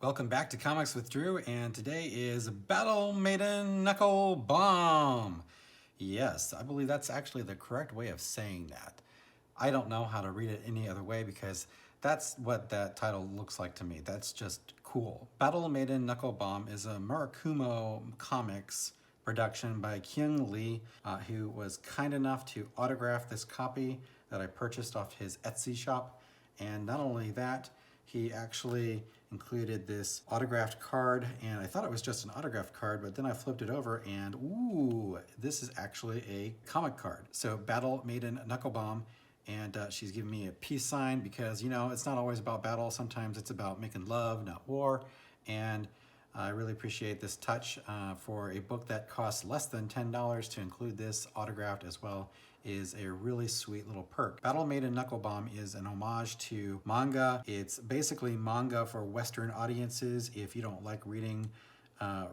Welcome back to Comics with Drew, and today is Battle Maiden Knuckle Bomb. Yes, I believe that's actually the correct way of saying that. I don't know how to read it any other way because that's what that title looks like to me. That's just cool. Battle Maiden Knuckle Bomb is a Murakumo Comics production by Keung, who was kind enough to autograph this copy that I purchased off his Etsy shop. And not only that, he actually included this autographed card, and I thought it was just an autographed card, but then I flipped it over and ooh, this is actually a comic card. So Battle Maiden Knuckle Bomb, and she's giving me a peace sign because, you know, it's not always about battle. Sometimes it's about making love, not war. And I really appreciate this touch for a book that costs less than $10 to include this autographed as well is a really sweet little perk. Battle Maiden Knuckle Bomb is an homage to manga. It's basically manga for Western audiences. If you don't like reading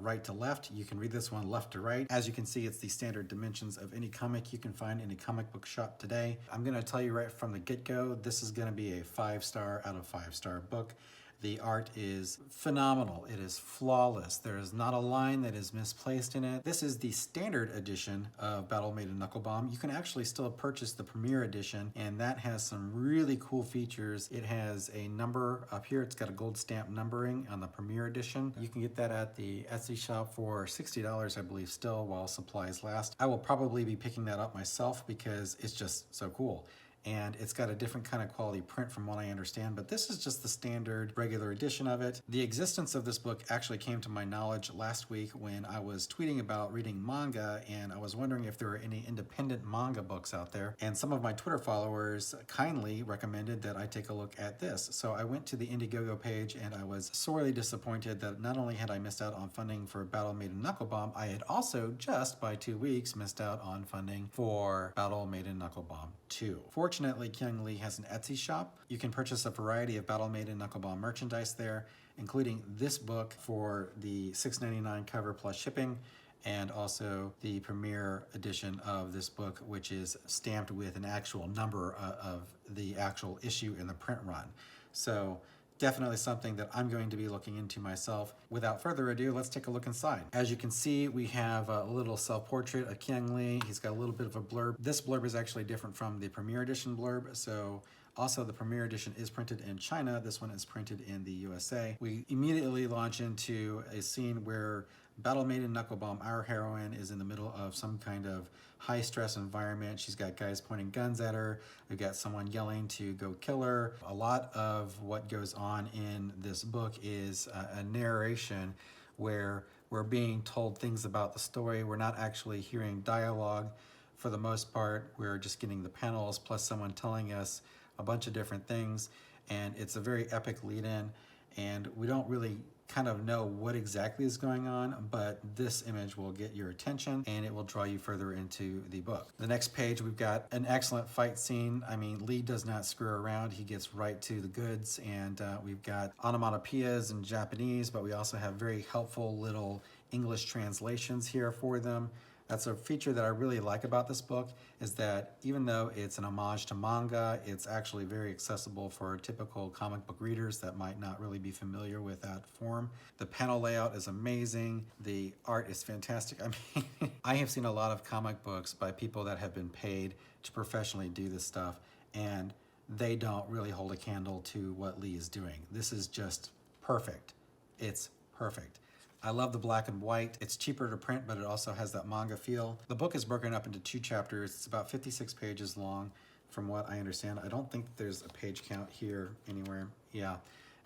right to left, you can read this one left to right. As you can see, it's the standard dimensions of any comic you can find in a comic book shop today. I'm going to tell you right from the get-go, this is going to be a 5-star out of 5-star book. The art is phenomenal. It is flawless. There is not a line that is misplaced in it. This is the standard edition of Battle Maiden Knuckle Bomb. You can actually still purchase the premiere edition, and that has some really cool features. It has a number up here. It's got a gold stamp numbering on the premiere edition. You can get that at the Etsy shop for $60, I believe, still while supplies last. I will probably be picking that up myself because it's just so cool. And it's got a different kind of quality print from what I understand, but this is just the standard regular edition of it. The existence of this book actually came to my knowledge last week when I was tweeting about reading manga, and I was wondering if there were any independent manga books out there, and some of my Twitter followers kindly recommended that I take a look at this. So I went to the Indiegogo page, and I was sorely disappointed that not only had I missed out on funding for Battle Maiden Knuckle Bomb, I had also just by 2 weeks missed out on funding for Battle Maiden Knuckle Bomb 2. Fortunately, Keung has an Etsy shop. You can purchase a variety of Battle Maiden Knuckle Bomb merchandise there, including this book for the $6.99 cover plus shipping, and also the premiere edition of this book, which is stamped with an actual number of the actual issue in the print run. So definitely something that I'm going to be looking into myself. Without further ado, let's take a look inside. As you can see, we have a little self-portrait of Keung. He's got a little bit of a blurb. This blurb is actually different from the premiere edition blurb. So also the premiere edition is printed in China. This one is printed in the USA. We immediately launch into a scene where Battle Maiden Knuckle Bomb, our heroine, is in the middle of some kind of high-stress environment. She's got guys pointing guns at her. We've got someone yelling to go kill her. A lot of what goes on in this book is a narration where we're being told things about the story. We're not actually hearing dialogue for the most part. We're just getting the panels plus someone telling us a bunch of different things, and it's a very epic lead-in, and we don't really kind of know what exactly is going on, but this image will get your attention and it will draw you further into the book. The next page, we've got an excellent fight scene. I mean, Lee does not screw around. He gets right to the goods, and we've got onomatopoeias in Japanese, but we also have very helpful little English translations here for them. That's a feature that I really like about this book, is that even though it's an homage to manga, it's actually very accessible for typical comic book readers that might not really be familiar with that form. The panel layout is amazing. The art is fantastic. I mean, I have seen a lot of comic books by people that have been paid to professionally do this stuff, and they don't really hold a candle to what Lee is doing. This is just perfect. It's perfect. I love the black and white. It's cheaper to print, but it also has that manga feel. The book is broken up into 2 chapters. It's about 56 pages long, from what I understand. I don't think there's a page count here anywhere. Yeah.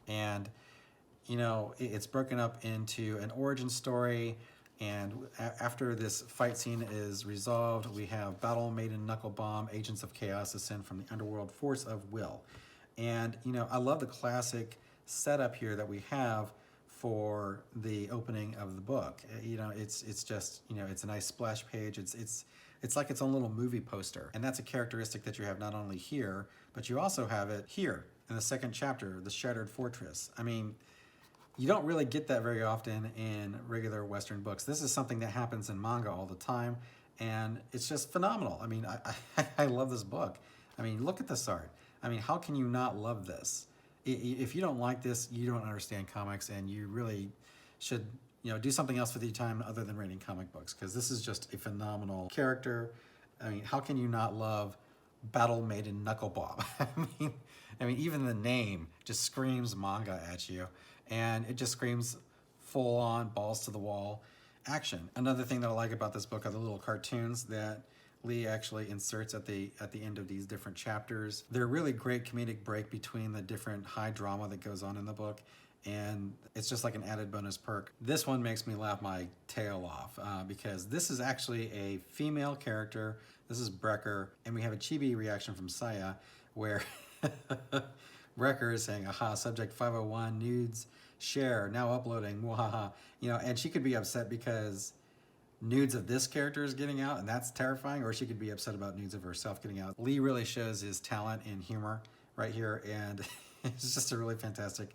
And, you know, it's broken up into an origin story, and after this fight scene is resolved, we have Battle Maiden Knuckle Bomb, Agents of Chaos ascend from the underworld, Force of Will. And, you know, I love the classic setup here that we have for the opening of the book. You know, it's just, you know, it's a nice splash page. It's like its own little movie poster. And that's a characteristic that you have not only here, but you also have it here in the second chapter, The Shattered Fortress. I mean, you don't really get that very often in regular Western books. This is something that happens in manga all the time, and it's just phenomenal. I mean, I love this book. I mean, look at this art. I mean, how can you not love this? If you don't like this, you don't understand comics, and you really should, do something else with your time other than reading comic books, because this is just a phenomenal character. I mean, how can you not love Battle Maiden Knuckle Bomb? I mean, even the name just screams manga at you, and it just screams full on balls to the wall action. Another thing that I like about this book are the little cartoons that Lee actually inserts at the end of these different chapters. They're a really great comedic break between the different high drama that goes on in the book, and it's just like an added bonus perk. This one makes me laugh my tail off because this is actually a female character. This is Brecker, and we have a chibi reaction from Saya where Brecker is saying, aha, subject 501, nudes, share, now uploading, wahaha. And she could be upset because nudes of this character is getting out, and that's terrifying, or she could be upset about nudes of herself getting out. Lee really shows his talent in humor right here, and it's just a really fantastic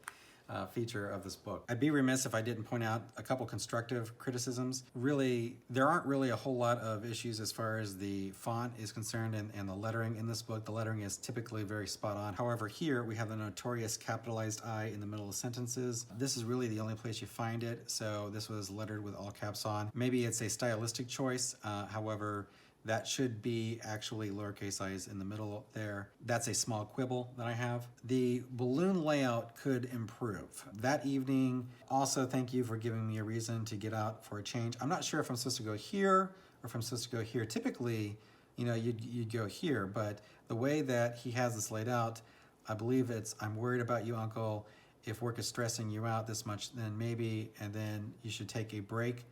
feature of this book. I'd be remiss if I didn't point out a couple constructive criticisms. Really, there aren't really a whole lot of issues as far as the font is concerned and the lettering in this book. The lettering is typically very spot on. However, here we have the notorious capitalized I in the middle of sentences. This is really the only place you find it, so this was lettered with all caps on. Maybe it's a stylistic choice, however, that should be actually lowercase i's in the middle there. That's a small quibble that I have. The balloon layout could improve. That evening, also thank you for giving me a reason to get out for a change. I'm not sure if I'm supposed to go here or if I'm supposed to go here. Typically, you'd go here, but the way that he has this laid out, I believe it's, I'm worried about you, Uncle. If work is stressing you out this much, then maybe, and then you should take a break.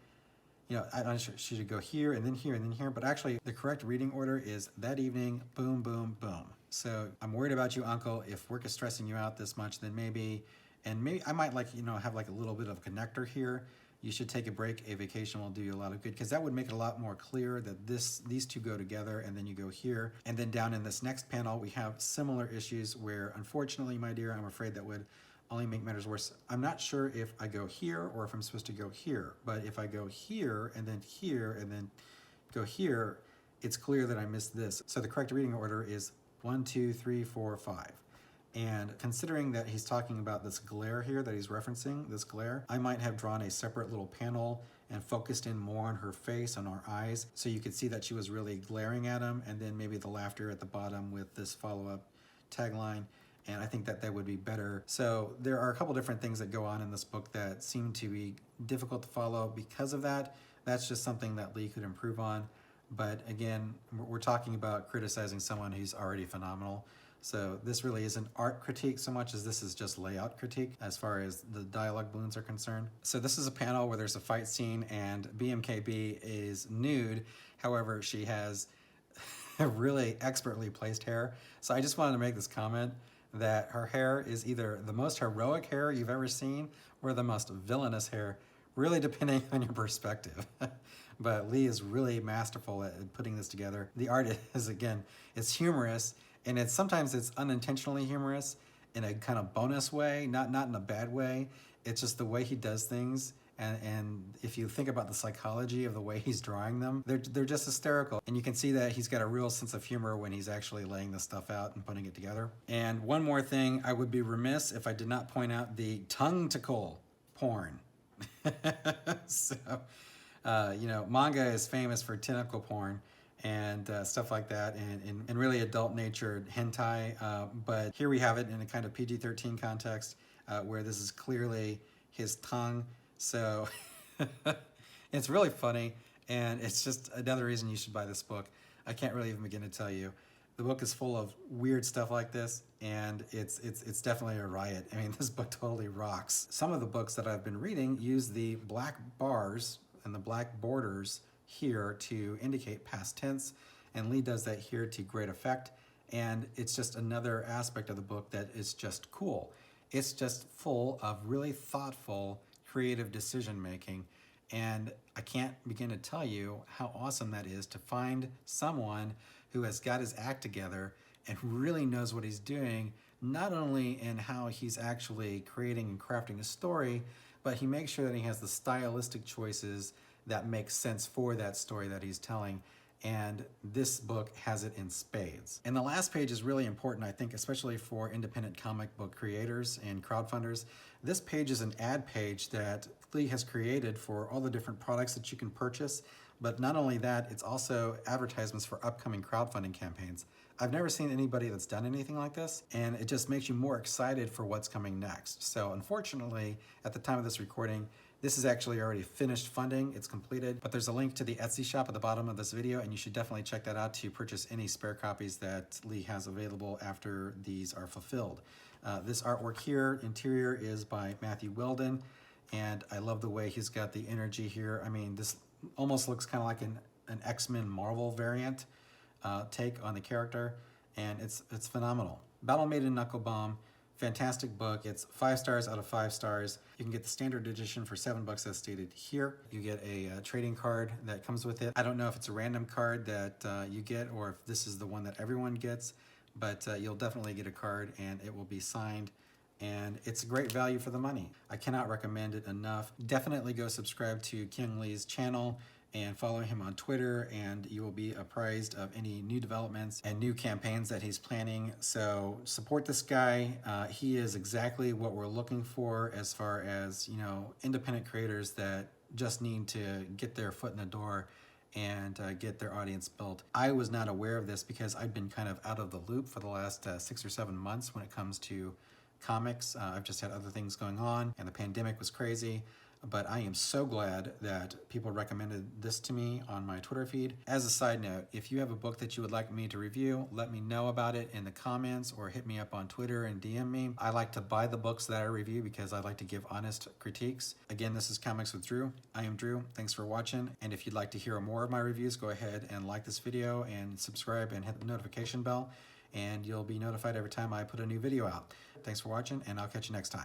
I'm not sure, she should go here and then here and then here, but actually the correct reading order is that evening, boom, boom, boom. So I'm worried about you, Uncle. If work is stressing you out this much, then maybe, and maybe I might have like a little bit of a connector here. You should take a break. A vacation will do you a lot of good, because that would make it a lot more clear that these two go together, and then you go here. And then down in this next panel, we have similar issues where, unfortunately, my dear, I'm afraid that would only make matters worse. I'm not sure if I go here or if I'm supposed to go here, but if I go here and then go here, it's clear that I missed this. So the correct reading order is 1, 2, 3, 4, 5. And considering that he's talking about this glare here that he's referencing, this glare, I might have drawn a separate little panel and focused in more on her face, on her eyes, so you could see that she was really glaring at him, and then maybe the laughter at the bottom with this follow-up tagline. And I think that would be better. So there are a couple different things that go on in this book that seem to be difficult to follow because of that. That's just something that Lee could improve on. But again, we're talking about criticizing someone who's already phenomenal. So this really isn't art critique so much as this is just layout critique as far as the dialogue balloons are concerned. So this is a panel where there's a fight scene and BMKB is nude. However, she has really expertly placed hair. So I just wanted to make this comment that her hair is either the most heroic hair you've ever seen or the most villainous hair, really depending on your perspective. But Lee is really masterful at putting this together. The art is, again, it's humorous, and sometimes it's unintentionally humorous in a kind of bonus way, not in a bad way. It's just the way he does things. And if you think about the psychology of the way he's drawing them, they're just hysterical. And you can see that he's got a real sense of humor when he's actually laying this stuff out and putting it together. And one more thing, I would be remiss if I did not point out the tongue-tickle porn. So, manga is famous for tentacle porn and stuff like that, and really adult-natured hentai. But here we have it in a kind of PG-13 context where this is clearly his tongue. So it's really funny, and it's just another reason you should buy this book. I can't really even begin to tell you. The book is full of weird stuff like this, and it's definitely a riot. I mean, this book totally rocks. Some of the books that I've been reading use the black bars and the black borders here to indicate past tense, and Lee does that here to great effect, and it's just another aspect of the book that is just cool. It's just full of really thoughtful, creative decision making, and I can't begin to tell you how awesome that is to find someone who has got his act together and who really knows what he's doing, not only in how he's actually creating and crafting a story, but he makes sure that he has the stylistic choices that make sense for that story that he's telling. and this book has it in spades. And the last page is really important, I think, especially for independent comic book creators and crowdfunders. This page is an ad page that Lee has created for all the different products that you can purchase. But not only that, it's also advertisements for upcoming crowdfunding campaigns. I've never seen anybody that's done anything like this, and it just makes you more excited for what's coming next. So unfortunately, at the time of this recording, this is actually already finished funding, it's completed, but there's a link to the Etsy shop at the bottom of this video, and you should definitely check that out to purchase any spare copies that Lee has available after these are fulfilled. This artwork here, interior, is by Matthew Weldon, and I love the way he's got the energy here. I mean, this almost looks kind of like an X-Men Marvel variant take on the character, and it's phenomenal. Battle Maiden Knuckle Bomb, fantastic book. It's 5 stars out of 5 stars. You can get the standard edition for $7 as stated here. You get a trading card that comes with it. I don't know if it's a random card that you get or if this is the one that everyone gets, but you'll definitely get a card and it will be signed, and it's a great value for the money. I cannot recommend it enough. Definitely go subscribe to Keung Lee's channel and follow him on Twitter, and you will be apprised of any new developments and new campaigns that he's planning. So support this guy. He is exactly what we're looking for as far as, you know, independent creators that just need to get their foot in the door and get their audience built. I was not aware of this because I've been kind of out of the loop for the last 6 or 7 months when it comes to comics. I've just had other things going on, and the pandemic was crazy. But I am so glad that people recommended this to me on my Twitter feed. As a side note, if you have a book that you would like me to review, let me know about it in the comments or hit me up on Twitter and DM me. I like to buy the books that I review because I like to give honest critiques. Again, this is Comics with Drew. I am Drew. Thanks for watching. And if you'd like to hear more of my reviews, go ahead and like this video and subscribe and hit the notification bell, and you'll be notified every time I put a new video out. Thanks for watching, and I'll catch you next time.